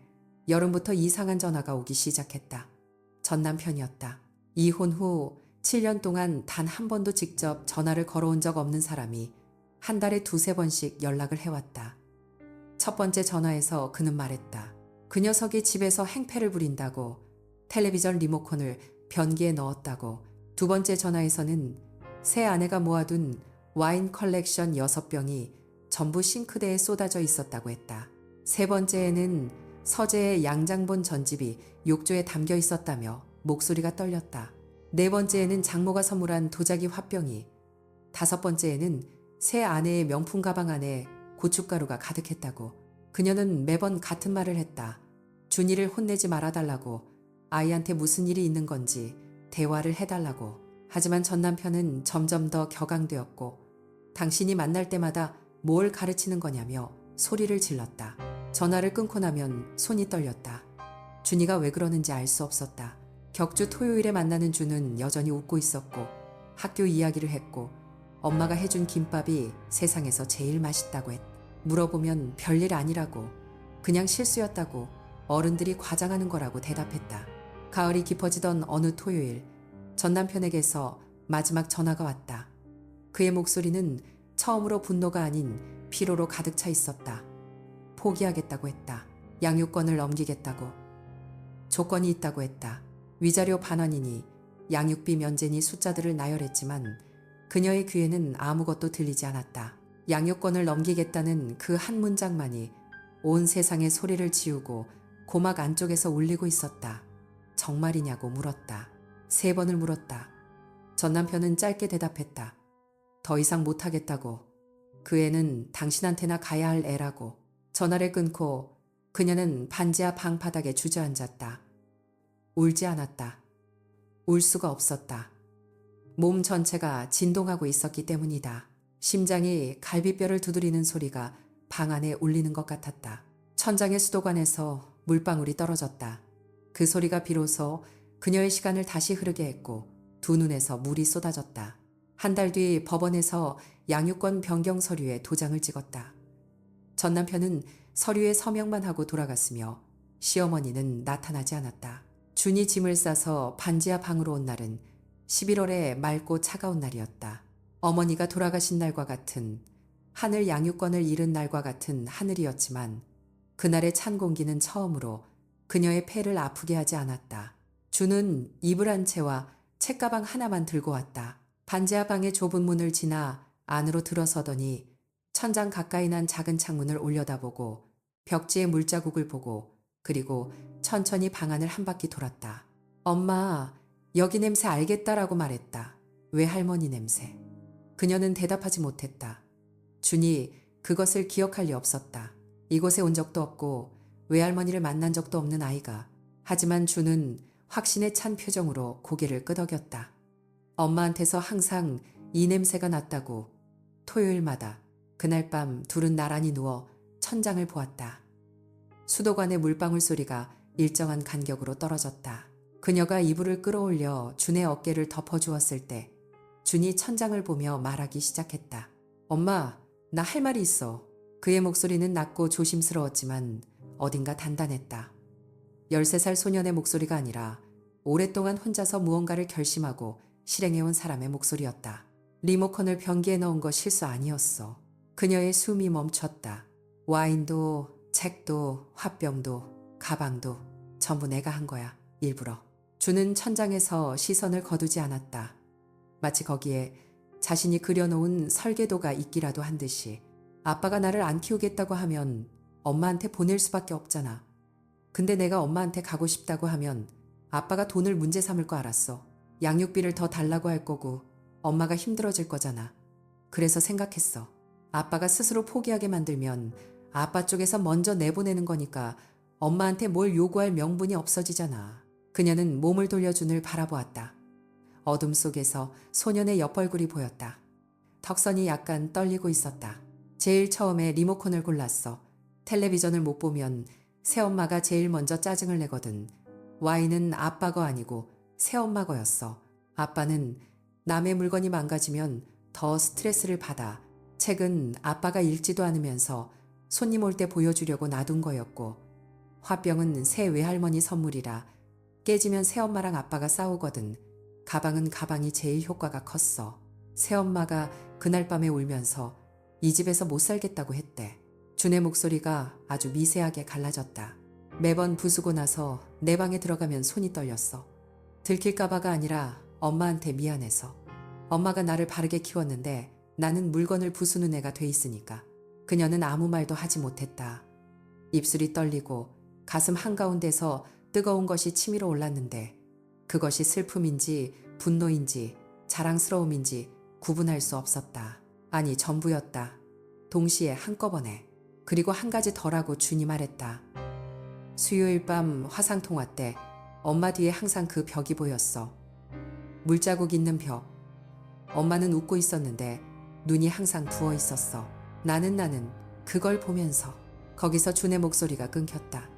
여름부터 이상한 전화가 오기 시작했다. 전 남편이었다. 이혼 후 7년 동안 단 한 번도 직접 전화를 걸어온 적 없는 사람이 한 달에 2~3번씩 연락을 해왔다. 첫 번째 전화에서 그는 말했다. 그 녀석이 집에서 행패를 부린다고, 텔레비전 리모컨을 변기에 넣었다고. 두 번째 전화에서는 새 아내가 모아둔 와인 컬렉션 6병이 전부 싱크대에 쏟아져 있었다고 했다. 세 번째에는 서재의 양장본 전집이 욕조에 담겨 있었다며 목소리가 떨렸다. 네 번째에는 장모가 선물한 도자기 화병이, 다섯 번째에는 새 아내의 명품 가방 안에 고춧가루가 가득했다고. 그녀는 매번 같은 말을 했다. 준이를 혼내지 말아달라고, 아이한테 무슨 일이 있는 건지 대화를 해달라고. 하지만 전 남편은 점점 더 격앙되었고 당신이 만날 때마다 뭘 가르치는 거냐며 소리를 질렀다. 전화를 끊고 나면 손이 떨렸다. 준이가 왜 그러는지 알 수 없었다. 격주 토요일에 만나는 준은 여전히 웃고 있었고 학교 이야기를 했고 엄마가 해준 김밥이 세상에서 제일 맛있다고 했다. 물어보면 별일 아니라고, 그냥 실수였다고, 어른들이 과장하는 거라고 대답했다. 가을이 깊어지던 어느 토요일, 전 남편에게서 마지막 전화가 왔다. 그의 목소리는 처음으로 분노가 아닌 피로로 가득 차 있었다. 포기하겠다고 했다. 양육권을 넘기겠다고. 조건이 있다고 했다. 위자료 반환이니 양육비 면제니 숫자들을 나열했지만 그녀의 귀에는 아무것도 들리지 않았다. 양육권을 넘기겠다는 그 한 문장만이 온 세상의 소리를 지우고 고막 안쪽에서 울리고 있었다. 정말이냐고 물었다. 3번을 물었다. 전 남편은 짧게 대답했다. 더 이상 못하겠다고. 그 애는 당신한테나 가야 할 애라고. 전화를 끊고 그녀는 반지하 방 바닥에 주저앉았다. 울지 않았다. 울 수가 없었다. 몸 전체가 진동하고 있었기 때문이다. 심장이 갈비뼈를 두드리는 소리가 방 안에 울리는 것 같았다. 천장의 수도관에서 물방울이 떨어졌다. 그 소리가 비로소 그녀의 시간을 다시 흐르게 했고 두 눈에서 물이 쏟아졌다. 한 달 뒤 법원에서 양육권 변경 서류에 도장을 찍었다. 전 남편은 서류에 서명만 하고 돌아갔으며 시어머니는 나타나지 않았다. 준이 짐을 싸서 반지하 방으로 온 날은 11월의 맑고 차가운 날이었다. 어머니가 돌아가신 날과 같은, 하늘 양육권을 잃은 날과 같은 하늘이었지만 그날의 찬 공기는 처음으로 그녀의 폐를 아프게 하지 않았다. 준은 이불 한 채와 책가방 하나만 들고 왔다. 반지하 방의 좁은 문을 지나 안으로 들어서더니 천장 가까이 난 작은 창문을 올려다보고 벽지의 물자국을 보고 그리고 천천히 방 안을 한 바퀴 돌았다. 엄마, 여기 냄새 알겠다라고 말했다. 외할머니 냄새. 그녀는 대답하지 못했다. 준이 그것을 기억할 리 없었다. 이곳에 온 적도 없고 외할머니를 만난 적도 없는 아이가. 하지만 준은 확신에 찬 표정으로 고개를 끄덕였다. 엄마한테서 항상 이 냄새가 났다고. 토요일마다 그날 밤 둘은 나란히 누워 천장을 보았다. 수도관의 물방울 소리가 일정한 간격으로 떨어졌다. 그녀가 이불을 끌어올려 준의 어깨를 덮어주었을 때 준이 천장을 보며 말하기 시작했다. 엄마, 나 할 말이 있어. 그의 목소리는 낮고 조심스러웠지만 어딘가 단단했다. 13살 소년의 목소리가 아니라 오랫동안 혼자서 무언가를 결심하고 실행해온 사람의 목소리였다. 리모컨을 변기에 넣은 거 실수 아니었어. 그녀의 숨이 멈췄다. 와인도, 책도, 화병도, 가방도 전부 내가 한 거야. 일부러. 준은 천장에서 시선을 거두지 않았다. 마치 거기에 자신이 그려놓은 설계도가 있기라도 한 듯이. 아빠가 나를 안 키우겠다고 하면 엄마한테 보낼 수밖에 없잖아. 근데 내가 엄마한테 가고 싶다고 하면 아빠가 돈을 문제 삼을 거 알았어. 양육비를 더 달라고 할 거고 엄마가 힘들어질 거잖아. 그래서 생각했어. 아빠가 스스로 포기하게 만들면 아빠 쪽에서 먼저 내보내는 거니까 엄마한테 뭘 요구할 명분이 없어지잖아. 그녀는 몸을 돌려 준을 바라보았다. 어둠 속에서 소년의 옆얼굴이 보였다. 턱선이 약간 떨리고 있었다. 제일 처음에 리모컨을 골랐어. 텔레비전을 못 보면 새엄마가 제일 먼저 짜증을 내거든. 와인은 아빠 거 아니고 새엄마 거였어. 아빠는 남의 물건이 망가지면 더 스트레스를 받아. 책은 아빠가 읽지도 않으면서 손님 올 때 보여주려고 놔둔 거였고, 화병은 새 외할머니 선물이라 깨지면 새엄마랑 아빠가 싸우거든. 가방은 가방이 제일 효과가 컸어. 새엄마가 그날 밤에 울면서 이 집에서 못 살겠다고 했대. 준의 목소리가 아주 미세하게 갈라졌다. 매번 부수고 나서 내 방에 들어가면 손이 떨렸어. 들킬까봐가 아니라 엄마한테 미안해서. 엄마가 나를 바르게 키웠는데 나는 물건을 부수는 애가 돼 있으니까. 그녀는 아무 말도 하지 못했다. 입술이 떨리고 가슴 한가운데서 뜨거운 것이 치밀어 올랐는데 그것이 슬픔인지 분노인지 자랑스러움인지 구분할 수 없었다. 아니, 전부였다. 동시에 한꺼번에. 그리고 한 가지 더라고 준이 말했다. 수요일 밤 화상통화 때 엄마 뒤에 항상 그 벽이 보였어. 물자국 있는 벽. 엄마는 웃고 있었는데 눈이 항상 부어 있었어. 나는 그걸 보면서. 거기서 준의 목소리가 끊겼다.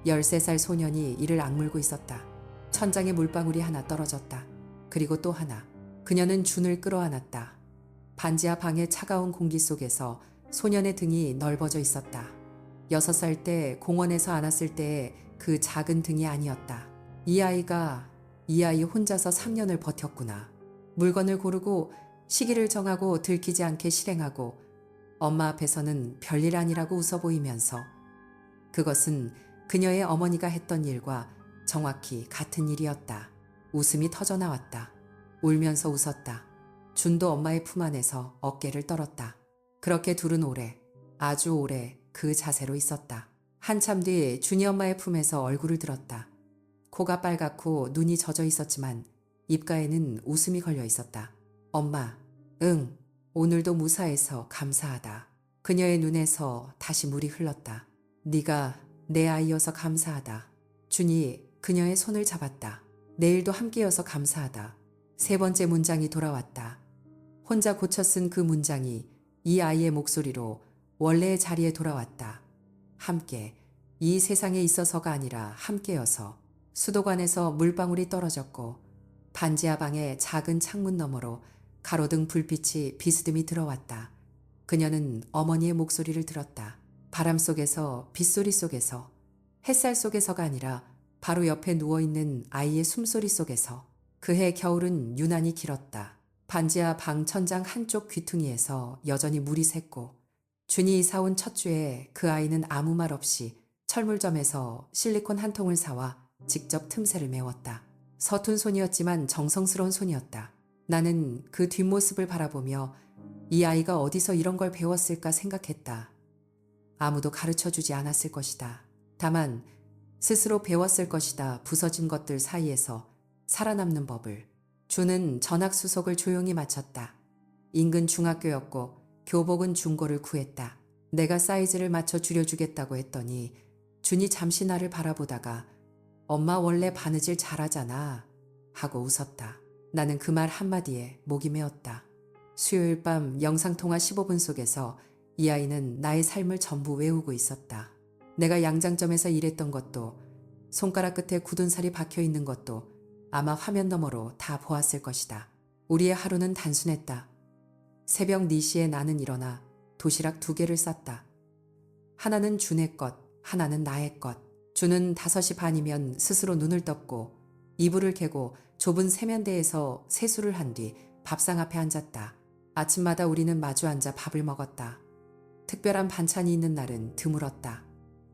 13살 소년이 이를 악물고 있었다. 천장에 물방울이 하나 떨어졌다. 그리고 또 하나. 그녀는 준을 끌어안았다. 반지하 방의 차가운 공기 속에서 소년의 등이 넓어져 있었다. 6살 때 공원에서 안았을 때의 그 작은 등이 아니었다. 이 아이 혼자서 3년을 버텼구나. 물건을 고르고 시기를 정하고 들키지 않게 실행하고 엄마 앞에서는 별일 아니라고 웃어 보이면서 그것은 그녀의 어머니가 했던 일과 정확히 같은 일이었다. 웃음이 터져나왔다. 울면서 웃었다. 준도 엄마의 품 안에서 어깨를 떨었다. 그렇게 둘은 오래, 아주 오래 그 자세로 있었다. 한참 뒤 준이 엄마의 품에서 얼굴을 들었다. 코가 빨갛고 눈이 젖어 있었지만 입가에는 웃음이 걸려 있었다. 엄마, 응, 오늘도 무사해서 감사하다. 그녀의 눈에서 다시 물이 흘렀다. 네가 내 아이여서 감사하다. 준이 그녀의 손을 잡았다. 내일도 함께여서 감사하다. 3번째 문장이 돌아왔다. 혼자 고쳐 쓴 그 문장이 이 아이의 목소리로 원래의 자리에 돌아왔다. 함께, 이 세상에 있어서가 아니라 함께여서. 수도관에서 물방울이 떨어졌고 반지하 방의 작은 창문 너머로 가로등 불빛이 비스듬히 들어왔다. 그녀는 어머니의 목소리를 들었다. 바람 속에서, 빗소리 속에서, 햇살 속에서가 아니라 바로 옆에 누워있는 아이의 숨소리 속에서. 그해 겨울은 유난히 길었다. 반지하 방 천장 한쪽 귀퉁이에서 여전히 물이 샜고 준이 이사 온 첫 주에 그 아이는 아무 말 없이 철물점에서 실리콘 한 통을 사와 직접 틈새를 메웠다. 서툰 손이었지만 정성스러운 손이었다. 나는 그 뒷모습을 바라보며 이 아이가 어디서 이런 걸 배웠을까 생각했다. 아무도 가르쳐주지 않았을 것이다. 다만 스스로 배웠을 것이다. 부서진 것들 사이에서 살아남는 법을. 준은 전학수속을 조용히 마쳤다. 인근 중학교였고 교복은 중고를 구했다. 내가 사이즈를 맞춰 줄여주겠다고 했더니 준이 잠시 나를 바라보다가 엄마 원래 바느질 잘하잖아 하고 웃었다. 나는 그 말 한마디에 목이 메었다. 수요일 밤 영상통화 15분 속에서 이 아이는 나의 삶을 전부 외우고 있었다. 내가 양장점에서 일했던 것도 손가락 끝에 굳은 살이 박혀 있는 것도 아마 화면 너머로 다 보았을 것이다. 우리의 하루는 단순했다. 새벽 4시에 나는 일어나 도시락 2개를 쌌다. 하나는 준의 것, 하나는 나의 것. 준은 5시 반이면 스스로 눈을 떴고 이불을 개고 좁은 세면대에서 세수를 한 뒤 밥상 앞에 앉았다. 아침마다 우리는 마주 앉아 밥을 먹었다. 특별한 반찬이 있는 날은 드물었다.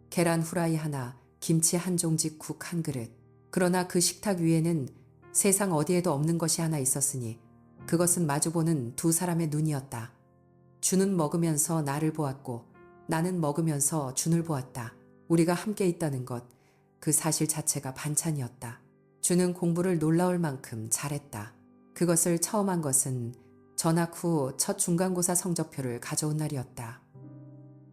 계란 후라이 하나, 김치 한 종직 국 한 그릇. 그러나 그 식탁 위에는 세상 어디에도 없는 것이 하나 있었으니 그것은 마주보는 두 사람의 눈이었다. 준은 먹으면서 나를 보았고 나는 먹으면서 준을 보았다. 우리가 함께 있다는 것, 그 사실 자체가 반찬이었다. 준은 공부를 놀라울 만큼 잘했다. 그것을 처음 한 것은 전학 후 첫 중간고사 성적표를 가져온 날이었다.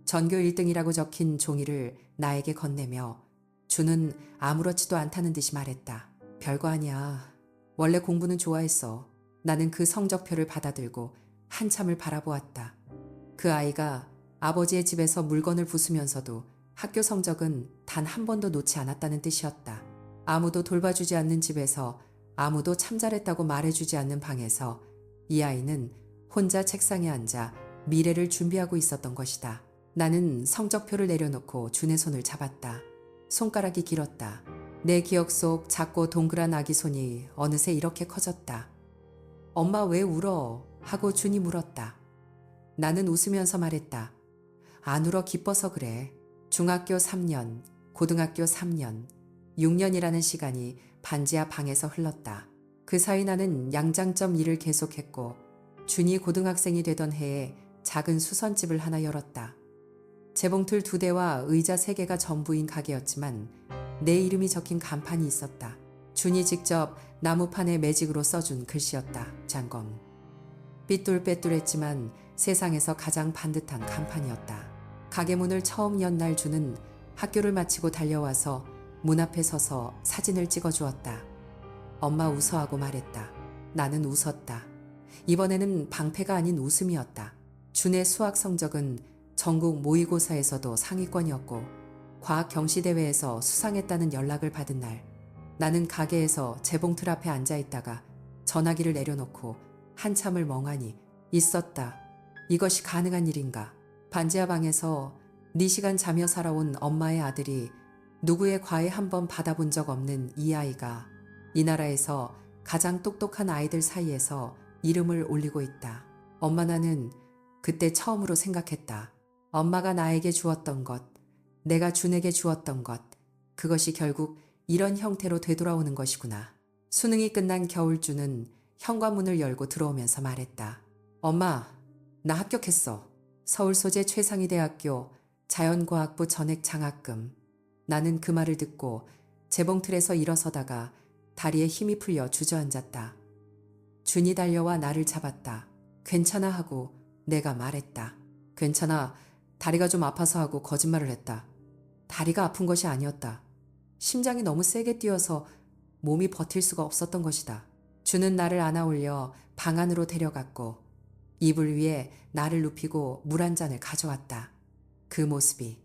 전교 1등이라고 적힌 종이를 나에게 건네며 준은 아무렇지도 않다는 듯이 말했다. 별거 아니야. 원래 공부는 좋아했어. 나는 그 성적표를 받아들고 한참을 바라보았다. 그 아이가 아버지의 집에서 물건을 부수면서도 학교 성적은 단 한 번도 놓지 않았다는 뜻이었다. 아무도 돌봐주지 않는 집에서, 아무도 참 잘했다고 말해주지 않는 방에서 이 아이는 혼자 책상에 앉아 미래를 준비하고 있었던 것이다. 나는 성적표를 내려놓고 준의 손을 잡았다. 손가락이 길었다. 내 기억 속 작고 동그란 아기 손이 어느새 이렇게 커졌다. 엄마 왜 울어? 하고 준이 물었다. 나는 웃으면서 말했다. 안 울어, 기뻐서 그래. 중학교 3년, 고등학교 3년, 6년이라는 시간이 반지하 방에서 흘렀다. 그 사이 나는 양장점 일을 계속했고 준이 고등학생이 되던 해에 작은 수선집을 하나 열었다. 재봉틀 2대와 의자 3개가 전부인 가게였지만 내 이름이 적힌 간판이 있었다. 준이 직접 나무판에 매직으로 써준 글씨였다. 장검. 삐뚤빼뚤했지만 세상에서 가장 반듯한 간판이었다. 가게 문을 처음 연 날 준은 학교를 마치고 달려와서 문 앞에 서서 사진을 찍어주었다. 엄마 웃어 하고 말했다. 나는 웃었다. 이번에는 방패가 아닌 웃음이었다. 준의 수학 성적은 전국 모의고사에서도 상위권이었고 과학 경시대회에서 수상했다는 연락을 받은 날, 나는 가게에서 재봉틀 앞에 앉아 있다가 전화기를 내려놓고 한참을 멍하니 있었다. 이것이 가능한 일인가? 반지하 방에서 4시간 자며 살아온 엄마의 아들이, 누구의 과외 한 번 받아본 적 없는 이 아이가 이 나라에서 가장 똑똑한 아이들 사이에서 이름을 올리고 있다. 엄마, 나는 그때 처음으로 생각했다. 엄마가 나에게 주었던 것, 내가 준에게 주었던 것, 그것이 결국 이런 형태로 되돌아오는 것이구나. 수능이 끝난 겨울준은 현관문을 열고 들어오면서 말했다. 엄마, 나 합격했어. 서울 소재 최상위 대학교 자연과학부 전액 장학금. 나는 그 말을 듣고 재봉틀에서 일어서다가 다리에 힘이 풀려 주저앉았다. 준이 달려와 나를 잡았다. 괜찮아 하고 내가 말했다. 괜찮아. 다리가 좀 아파서 하고 거짓말을 했다. 다리가 아픈 것이 아니었다. 심장이 너무 세게 뛰어서 몸이 버틸 수가 없었던 것이다. 준은 나를 안아 올려 방 안으로 데려갔고 이불 위에 나를 눕히고 물 한 잔을 가져왔다. 그 모습이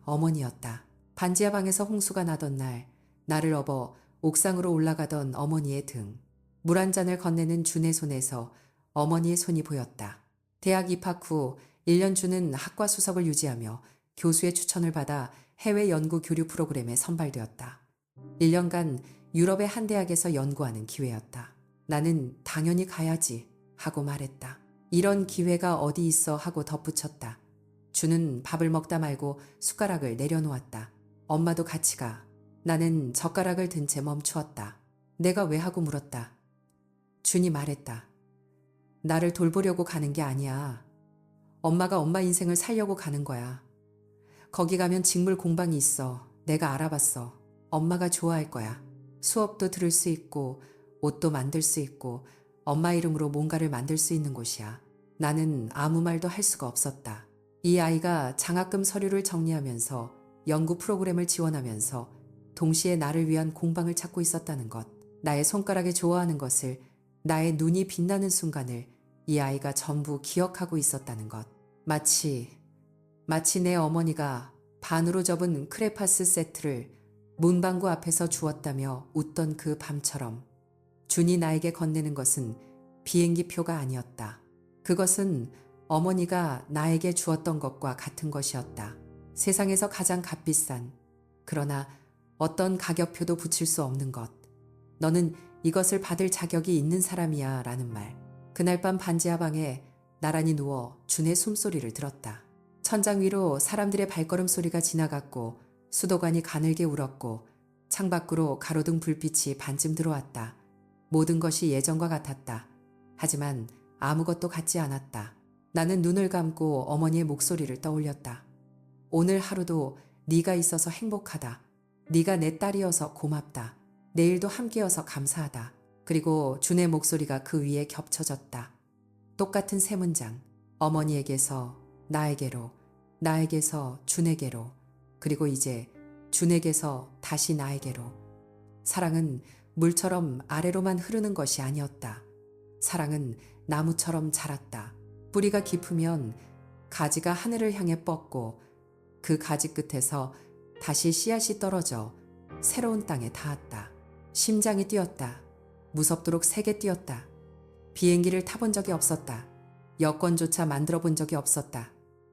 어머니였다. 반지하 방에서 홍수가 나던 날, 나를 업어 옥상으로 올라가던 어머니의 등, 물 한 잔을 건네는 준의 손에서 어머니의 손이 보였다. 대학 입학 후 1년 준은 학과 수석을 유지하며 교수의 추천을 받아 해외 연구 교류 프로그램에 선발되었다. 1년간 유럽의 한 대학에서 연구하는 기회였다. 나는 당연히 가야지 하고 말했다. 이런 기회가 어디 있어 하고 덧붙였다. 준은 밥을 먹다 말고 숟가락을 내려놓았다. 엄마도 같이 가. 나는 젓가락을 든 채 멈추었다. 내가 왜 하고 물었다. 준이 말했다. 나를 돌보려고 가는 게 아니야. 엄마가 엄마 인생을 살려고 가는 거야. 거기 가면 직물 공방이 있어. 내가 알아봤어. 엄마가 좋아할 거야. 수업도 들을 수 있고 옷도 만들 수 있고 엄마 이름으로 뭔가를 만들 수 있는 곳이야. 나는 아무 말도 할 수가 없었다. 이 아이가 장학금 서류를 정리하면서 연구 프로그램을 지원하면서 동시에 나를 위한 공방을 찾고 있었다는 것, 나의 손가락에 좋아하는 것을, 나의 눈이 빛나는 순간을 이 아이가 전부 기억하고 있었다는 것. 마치 내 어머니가 반으로 접은 크레파스 세트를 문방구 앞에서 주었다며 웃던 그 밤처럼 준이 나에게 건네는 것은 비행기 표가 아니었다. 그것은 어머니가 나에게 주었던 것과 같은 것이었다. 세상에서 가장 값비싼, 그러나 어떤 가격표도 붙일 수 없는 것. 너는 이것을 받을 자격이 있는 사람이야 라는 말. 그날 밤 반지하 방에 나란히 누워 준의 숨소리를 들었다. 천장 위로 사람들의 발걸음 소리가 지나갔고 수도관이 가늘게 울었고 창밖으로 가로등 불빛이 반쯤 들어왔다. 모든 것이 예전과 같았다. 하지만 아무것도 같지 않았다. 나는 눈을 감고 어머니의 목소리를 떠올렸다. 오늘 하루도 네가 있어서 행복하다. 네가 내 딸이어서 고맙다. 내일도 함께여서 감사하다. 그리고 준의 목소리가 그 위에 겹쳐졌다. 똑같은 세 문장. 어머니에게서 나에게로, 나에게서 준에게로, 그리고 이제 준에게서 다시 나에게로. 사랑은 물처럼 아래로만 흐르는 것이 아니었다. 사랑은 나무처럼 자랐다. 뿌리가 깊으면 가지가 하늘을 향해 뻗고 그 가지 끝에서 다시 씨앗이 떨어져 새로운 땅에 닿았다. 심장이 뛰었다. 무섭도록 세게 뛰었다. 비행기를 타본 적이 없었다. 여권조차 만들어 본 적이 없었다.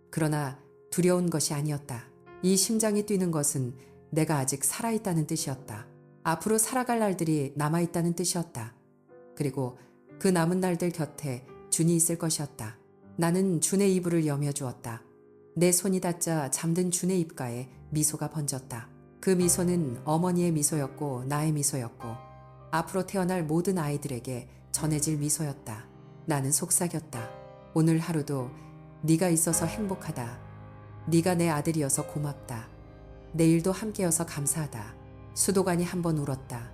그러나 두려운 것이 아니었다. 이 심장이 뛰는 것은 내가 아직 살아있다는 뜻이었다. 앞으로 살아갈 날들이 남아있다는 뜻이었다. 그리고 그 남은 날들 곁에 준이 있을 것이었다. 나는 준의 이불을 여며주었다. 내 손이 닿자 잠든 준의 입가에 미소가 번졌다. 그 미소는 어머니의 미소였고 나의 미소였고 앞으로 태어날 모든 아이들에게 전해질 미소였다. 나는 속삭였다. 오늘 하루도 네가 있어서 행복하다. 네가 내 아들이어서 고맙다. 내일도 함께여서 감사하다. 수도관이 한번 울었다.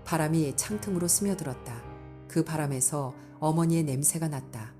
바람이 창틈으로 스며들었다. 그 바람에서 어머니의 냄새가 났다.